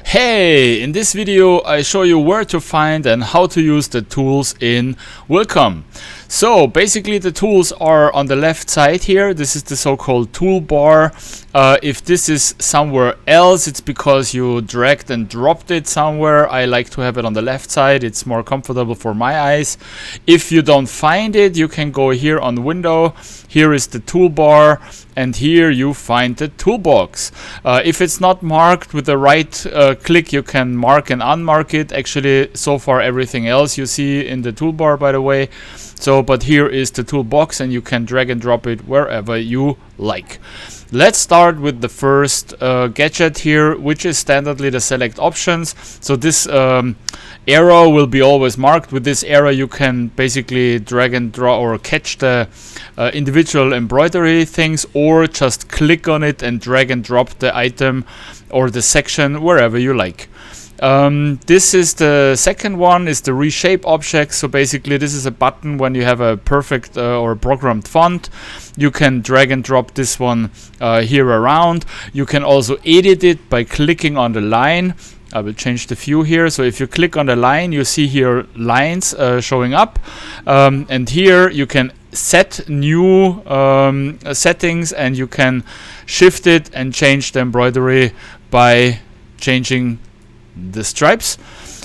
Hey, in this video I show you where to find and how to use the tools in Wilcom. So basically the tools are on the left side here. This is the so-called toolbar. If this is somewhere else, it's because you dragged and dropped it somewhere. I like to have it on the left side. It's more comfortable for my eyes. If you don't find it, you can go here on window. Here is the toolbar, and here you find the toolbox. If it's not marked with the right click, you can mark and unmark it. Actually, so far everything else you see in the toolbar, by the way. So, but here is the toolbox, and you can drag and drop it wherever you like. Let's start with the first gadget here, which is standardly the select options. So this arrow will be always marked. With this arrow you can basically drag and draw or catch the individual embroidery things, or just click on it and drag and drop the item or the section wherever you like. This is the second one, is the reshape object. So basically this is a button when you have a perfect or programmed font. You can drag and drop this one here around. You can also edit it by clicking on the line. I will change the view here. So if you click on the line, you see here lines showing up, and here you can set new settings, and you can shift it and change the embroidery by changing the stripes.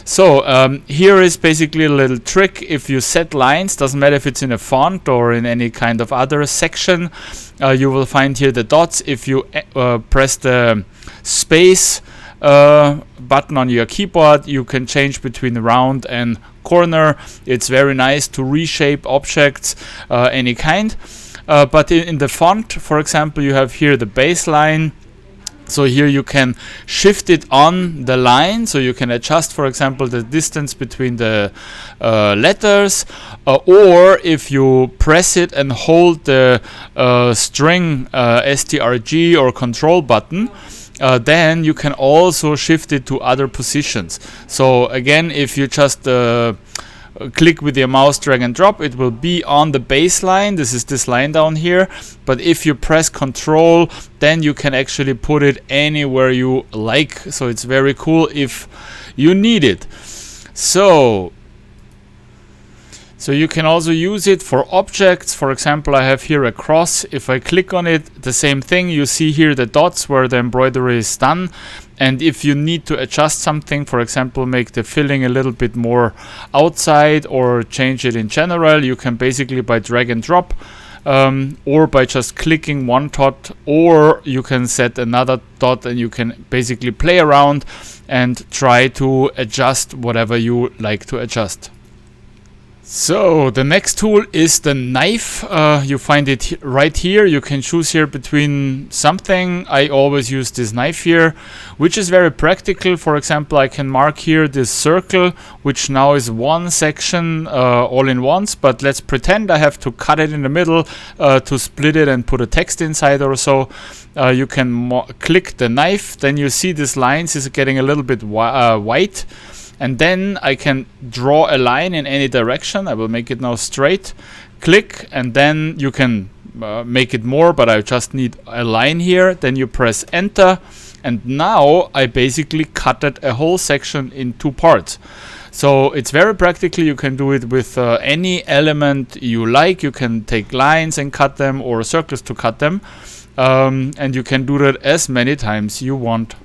So here is basically a little trick. If you set lines, doesn't matter if it's in a font or in any kind of other section, you will find here the dots. If you press the space button on your keyboard, you can change between round and corner. It's very nice to reshape objects any kind, but in the font, for example, you have here the baseline. So here you can shift it on the line, so you can adjust, for example, the distance between the letters, or if you press it and hold the string STRG or control button, then you can also shift it to other positions. So again, if you just click with your mouse, drag and drop, it will be on the baseline. This is this line down here. But if you press control, then you can actually put it anywhere you like. So it's very cool if you need it. So you can also use it for objects. For example, I have here a cross. If I click on it, the same thing. You see here the dots where the embroidery is done. And if you need to adjust something, for example, make the filling a little bit more outside or change it in general, you can basically by drag and drop, or by just clicking one dot, or you can set another dot, and you can basically play around and try to adjust whatever you like to adjust. So the next tool is the knife. You find it right here. You can choose here between something. I always use this knife here, which is very practical. For example, I can mark here this circle, which now is one section all in once, but let's pretend I have to cut it in the middle to split it and put a text inside or so. You can click the knife, then you see these lines is getting a little bit white. And then I can draw a line in any direction. I will make it now straight. Click, and then you can make it more, but I just need a line here. Then you press enter, and now I basically cutted a whole section in two parts. So it's very practical. You can do it with any element you like. You can take lines and cut them, or circles to cut them, and you can do that as many times you want.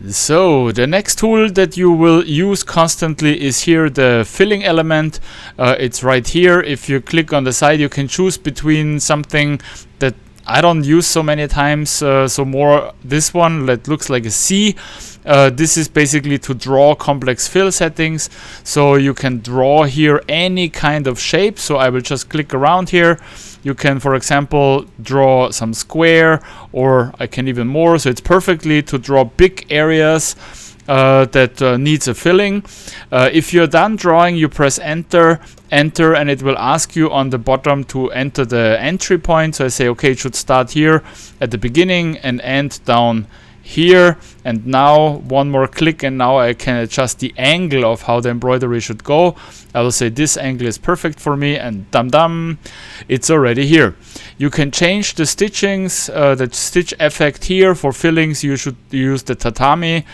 So the next tool that you will use constantly is here the filling element. It's right here. If you click on the side, you can choose between something that I don't use so many times, so more this one that looks like a C. This is basically to draw complex fill settings. So you can draw here any kind of shape. So I will just click around here. You can, for example, draw some square, or I can even more. So it's perfectly to draw big areas that needs a filling. If you're done drawing, you press enter, and it will ask you on the bottom to enter the entry point. So I say, okay, it should start here at the beginning and end down here, and now one more click and now I can adjust the angle of how the embroidery should go. I will say this angle is perfect for me, and dum it's already here. You can change the stitchings, the stitch effect here. For fillings you should use the tatami,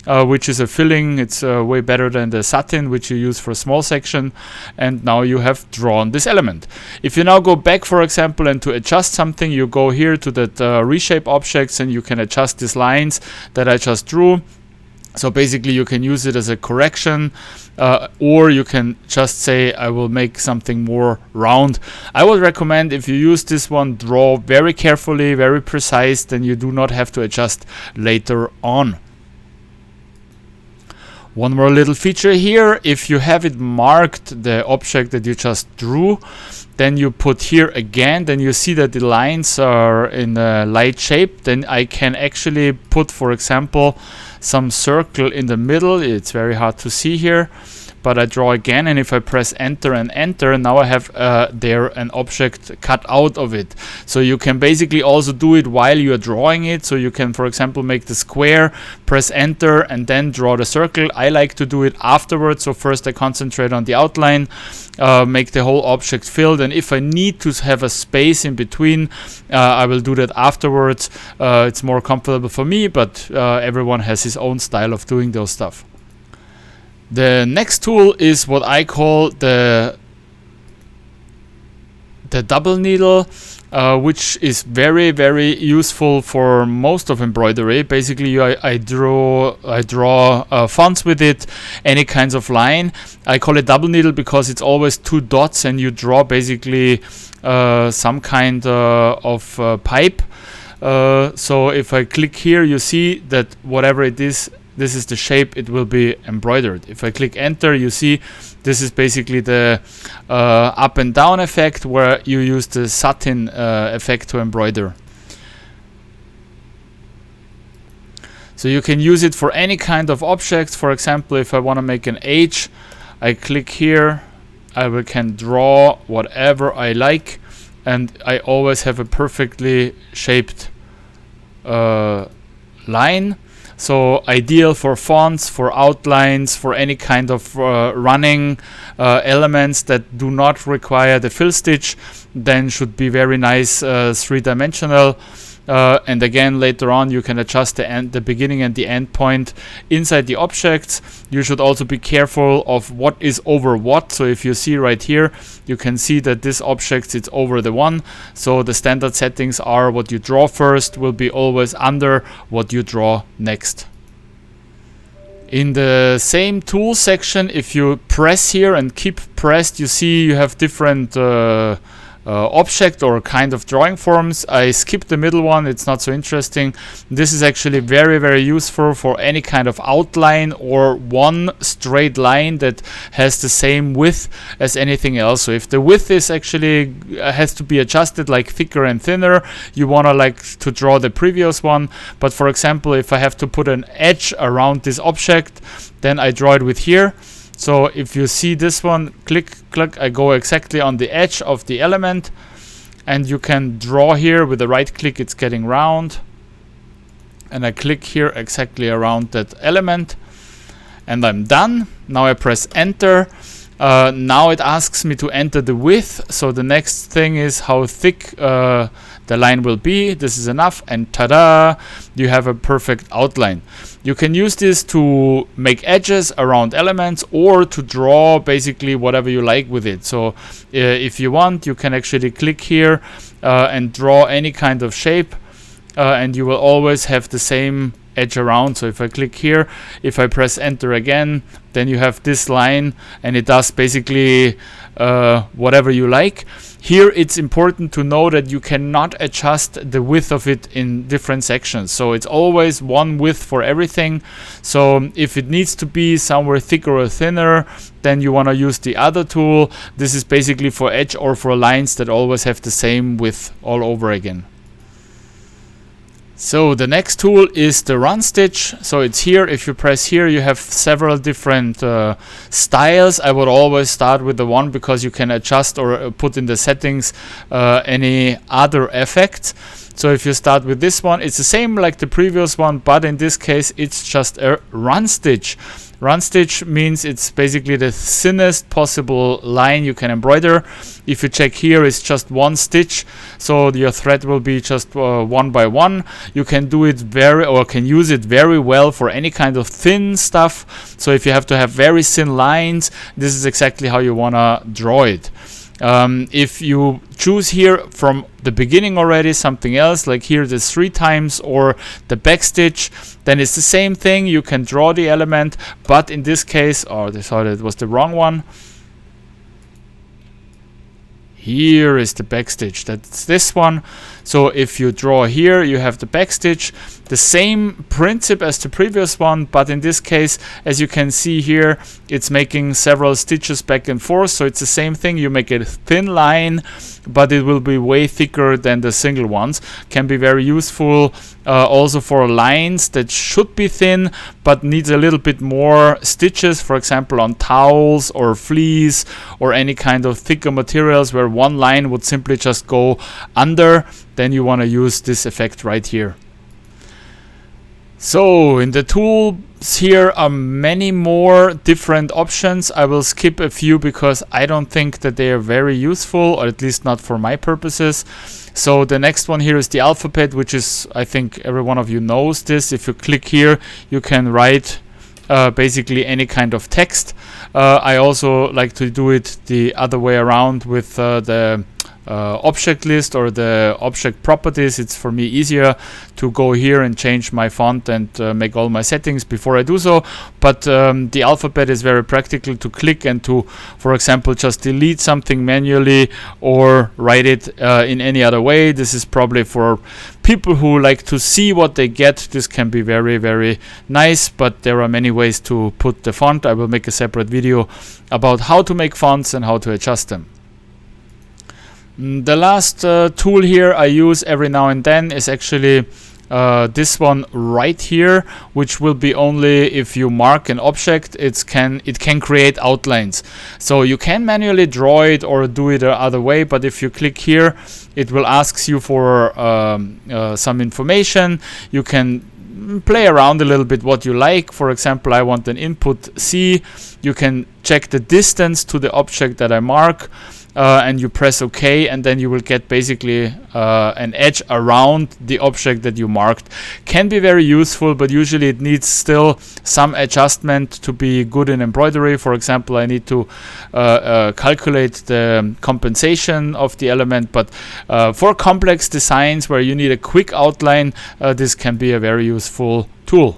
which is a filling. It's way better than the satin, which you use for a small section. And now you have drawn this element. If you now go back, for example, and to adjust something, you go here to that reshape objects, and you can adjust these lines that I just drew. So basically you can use it as a correction, or you can just say I will make something more round. I would recommend, if you use this one, draw very carefully, very precise, then you do not have to adjust later on. One more little feature here: if you have it marked, the object that you just drew, then you put here again, then you see that the lines are in a light shape. Then I can actually put, for example, some circle in the middle. It's very hard to see here, but I draw again, and if I press enter and enter, now I have there an object cut out of it. So you can basically also do it while you are drawing it. So you can, for example, make the square, press enter, and then draw the circle. I like to do it afterwards. So first I concentrate on the outline, make the whole object filled, and if I need to have a space in between, I will do that afterwards. It's more comfortable for me, but everyone has his own style of doing those stuff. The next tool is what I call the double needle, which is very, very useful for most of embroidery. Basically, I draw fonts with it, any kinds of line. I call it double needle because it's always two dots, and you draw basically some kind of pipe. So if I click here, you see that whatever it is, this is the shape it will be embroidered. If I click enter, you see this is basically the up and down effect, where you use the satin effect to embroider. So you can use it for any kind of objects. For example, if I want to make an H, I click here, I can draw whatever I like, and I always have a perfectly shaped line. So ideal for fonts, for outlines, for any kind of running elements that do not require the fill stitch, then should be very nice three-dimensional. And again, later on you can adjust the beginning and the end point inside the objects. You should also be careful of what is over what. So if you see right here, you can see that this object is over the one. So the standard settings are what you draw first will be always under what you draw next. In the same tool section, if you press here and keep pressed, you see you have different object or kind of drawing forms. I skipped the middle one, it's not so interesting. This is actually very, very useful for any kind of outline or one straight line that has the same width as anything else. So if the width is actually has to be adjusted, like thicker and thinner, you want to like to draw the previous one. But for example, if I have to put an edge around this object, then I draw it with here. So if you see this one, click, I go exactly on the edge of the element, and you can draw here with the right click, it's getting round, and I click here exactly around that element, and I'm done. Now I press enter. Now it asks me to enter the width. So the next thing is how thick the line will be. This is enough, and ta-da, you have a perfect outline. You can use this to make edges around elements or to draw basically whatever you like with it. So if you want, you can actually click here and draw any kind of shape, and you will always have the same edge around. So if I click here, if I press enter again, then you have this line, and it does basically whatever you like. Here it's important to know that you cannot adjust the width of it in different sections. So it's always one width for everything. So if it needs to be somewhere thicker or thinner, then you want to use the other tool. This is basically for edge or for lines that always have the same width all over again. So the next tool is the run stitch. So it's here. If you press here, you have several different styles. I would always start with the one because you can adjust or put in the settings any other effects. So if you start with this one, it's the same like the previous one, but in this case it's just a run stitch. Run stitch means it's basically the thinnest possible line you can embroider. If you check here, it's just one stitch, so your thread will be just one by one. You can do it can use it very well for any kind of thin stuff. So if you have to have very thin lines, this is exactly how you wanna draw it. If you choose here from the beginning already something else, like here the 3 times or the back stitch, then it's the same thing. You can draw the element, but in this case, sorry, that was the wrong one. Here is the back stitch, that's this one. So if you draw here, you have the back stitch, the same principle as the previous one, but in this case, as you can see here, it's making several stitches back and forth. So it's the same thing. You make a thin line, but it will be way thicker than the single ones. Can be very useful also for lines that should be thin but needs a little bit more stitches, for example on towels or fleece or any kind of thicker materials where one line would simply just go under. Then you want to use this effect right here. So in the tools here are many more different options. I will skip a few because I don't think that they are very useful, or at least not for my purposes. So the next one here is the alphabet, which is, I think every one of you knows this. If you click here, you can write basically any kind of text. I also like to do it the other way around with the object list or the object properties. It's for me easier to go here and change my font and make all my settings before I do so. But the alphabet is very practical to click and to, for example, just delete something manually or write it in any other way. This is probably for people who like to see what they get. This can be very, very nice, but there are many ways to put the font. I will make a separate video about how to make fonts and how to adjust them. The last tool here I use every now and then is actually this one right here, which will be only if you mark an object. It can create outlines. So you can manually draw it or do it the other way, but if you click here, it will ask you for some information. You can play around a little bit what you like. For example, I want an input C. You can check the distance to the object that I mark. And you press OK, and then you will get basically an edge around the object that you marked. Can be very useful, but usually it needs still some adjustment to be good in embroidery. For example, I need to calculate the compensation of the element, but for complex designs where you need a quick outline, this can be a very useful tool.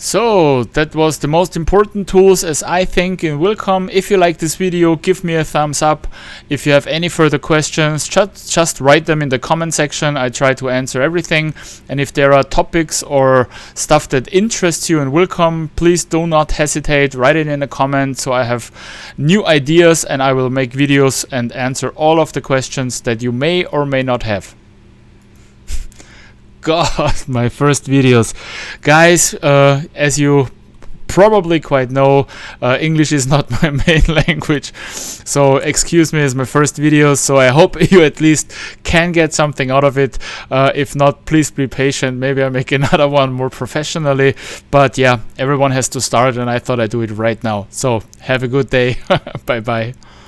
So that was the most important tools as I think in Wilcom. If you like this video, give me a thumbs up. If you have any further questions, just write them in the comment section. I try to answer everything. And if there are topics or stuff that interests you in Wilcom, please do not hesitate. Write it in the comments so I have new ideas and I will make videos and answer all of the questions that you may or may not have. God, my first videos. Guys, as you probably quite know, English is not my main language, so excuse me as my first videos. So I hope you at least can get something out of it. If not, please be patient. Maybe I make another one more professionally, but yeah, everyone has to start and I thought I'd do it right now. So have a good day. Bye bye.